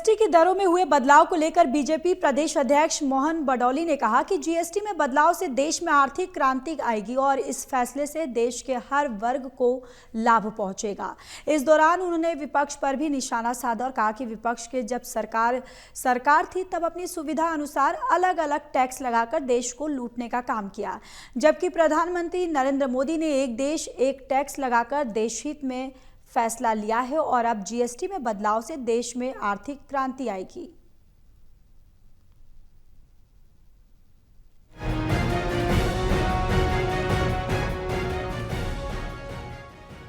GST की दरों में हुए बदलाव को लेकर बीजेपी प्रदेश अध्यक्ष मोहन बडौली ने कहा कि जीएसटी में बदलाव से देश में आर्थिक क्रांति आएगी और इस फैसले से देश के हर वर्ग को लाभ पहुंचेगा। इस दौरान उन्होंने विपक्ष पर भी निशाना साधा और कहा कि विपक्ष के जब सरकार थी तब अपनी सुविधा अनुसार अलग अलग टैक्स लगाकर देश को लूटने का काम किया, जबकि प्रधानमंत्री नरेंद्र मोदी ने एक देश एक टैक्स लगाकर देश हित में फैसला लिया है और अब जीएसटी में बदलाव से देश में आर्थिक क्रांति आएगी।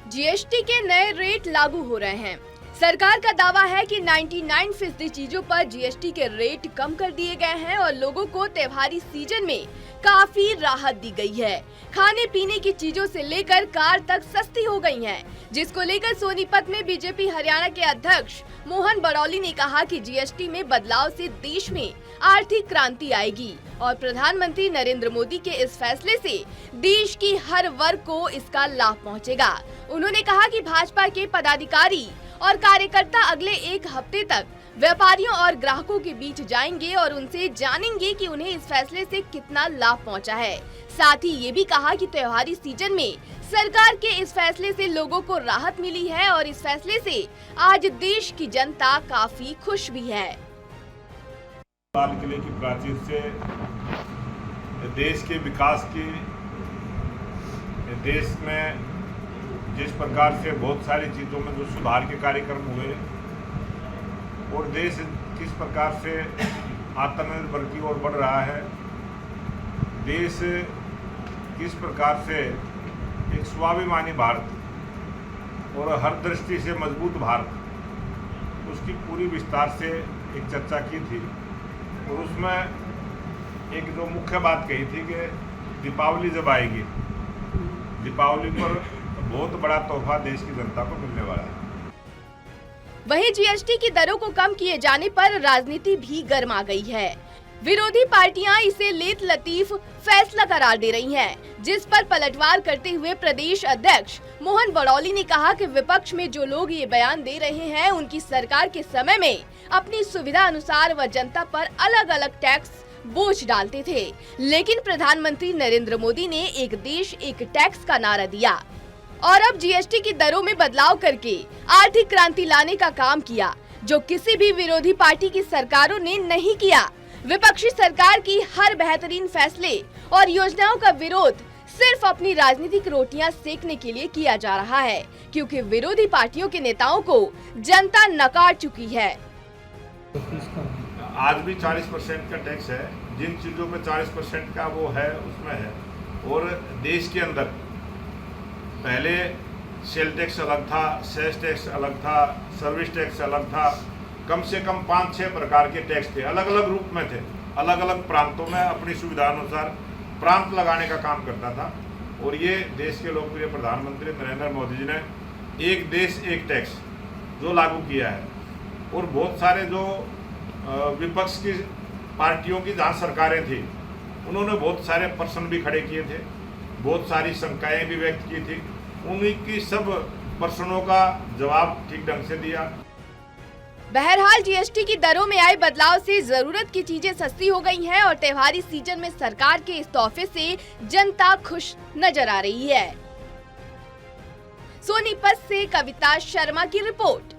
जीएसटी के नए रेट लागू हो रहे हैं। सरकार का दावा है कि 99% चीजों पर जीएसटी के रेट कम कर दिए गए हैं और लोगों को त्योहारी सीजन में काफी राहत दी गई है। खाने पीने की चीजों से लेकर कार तक सस्ती हो गई हैं, जिसको लेकर सोनीपत में बीजेपी हरियाणा के अध्यक्ष मोहन बडौली ने कहा कि जीएसटी में बदलाव से देश में आर्थिक क्रांति आएगी और प्रधानमंत्री नरेंद्र मोदी के इस फैसले से देश की हर वर्ग को इसका लाभ पहुंचेगा। उन्होंने कहा कि भाजपा के पदाधिकारी और कार्यकर्ता अगले एक हफ्ते तक व्यापारियों और ग्राहकों के बीच जाएंगे और उनसे जानेंगे कि उन्हें इस फैसले से कितना लाभ पहुंचा है। साथ ही ये भी कहा कि त्योहारी सीजन में सरकार के इस फैसले से लोगों को राहत मिली है और इस फैसले से आज देश की जनता काफी खुश भी है। लाल किले की प्राचीर से देश के विकास की, देश में जिस प्रकार से बहुत सारी चीज़ों में जो सुधार के कार्यक्रम हुए और देश किस प्रकार से आत्मनिर्भर की ओर बढ़ रहा है, देश किस प्रकार से एक स्वाभिमानी भारत और हर दृष्टि से मजबूत भारत, उसकी पूरी विस्तार से एक चर्चा की थी और उसमें एक जो मुख्य बात कही थी कि दीपावली जब आएगी, दीपावली पर बहुत बड़ा तोहफा देश की जनता को मिलने वाला है। वहीं जीएसटी की दरों को कम किए जाने पर राजनीति भी गर्मा गई है। विरोधी पार्टियां इसे लेत लतीफ फैसला करार दे रही हैं, जिस पर पलटवार करते हुए प्रदेश अध्यक्ष मोहन बडौली ने कहा कि विपक्ष में जो लोग ये बयान दे रहे हैं उनकी सरकार के समय में अपनी सुविधा अनुसार व जनता पर अलग अलग टैक्स बोझ डालते थे, लेकिन प्रधानमंत्री नरेंद्र मोदी ने एक देश एक टैक्स का नारा दिया और अब जीएसटी की दरों में बदलाव करके आर्थिक क्रांति लाने का काम किया, जो किसी भी विरोधी पार्टी की सरकारों ने नहीं किया। विपक्षी सरकार की हर बेहतरीन फैसले और योजनाओं का विरोध सिर्फ अपनी राजनीतिक रोटियां सेकने के लिए किया जा रहा है, क्योंकि विरोधी पार्टियों के नेताओं को जनता नकार चुकी है। आज भी 40% का टैक्स है, जिन चीज़ों में 40% का वो है उसमें है। और देश के अंदर पहले सेल टैक्स अलग था, सेस टैक्स अलग था, सर्विस टैक्स अलग था, कम से कम 5-6 प्रकार के टैक्स थे, अलग अलग रूप में थे, अलग अलग प्रांतों में अपनी सुविधा अनुसार प्रांत लगाने का काम करता था। और ये देश के लोकप्रिय प्रधानमंत्री नरेंद्र मोदी जी ने एक देश एक टैक्स जो लागू किया है और बहुत सारे जो विपक्ष की पार्टियों की जहाँ सरकारें थी उन्होंने बहुत सारे प्रश्न भी खड़े किए थे, बहुत सारी शंकाएं भी व्यक्त की थी, उन्हीं की सब प्रश्नों का जवाब ठीक ढंग से दिया। बहरहाल जीएसटी की दरों में आए बदलाव से जरूरत की चीजें सस्ती हो गई हैं और त्योहारी सीजन में सरकार के इस तोहफे से जनता खुश नजर आ रही है। सोनीपत से कविता शर्मा की रिपोर्ट।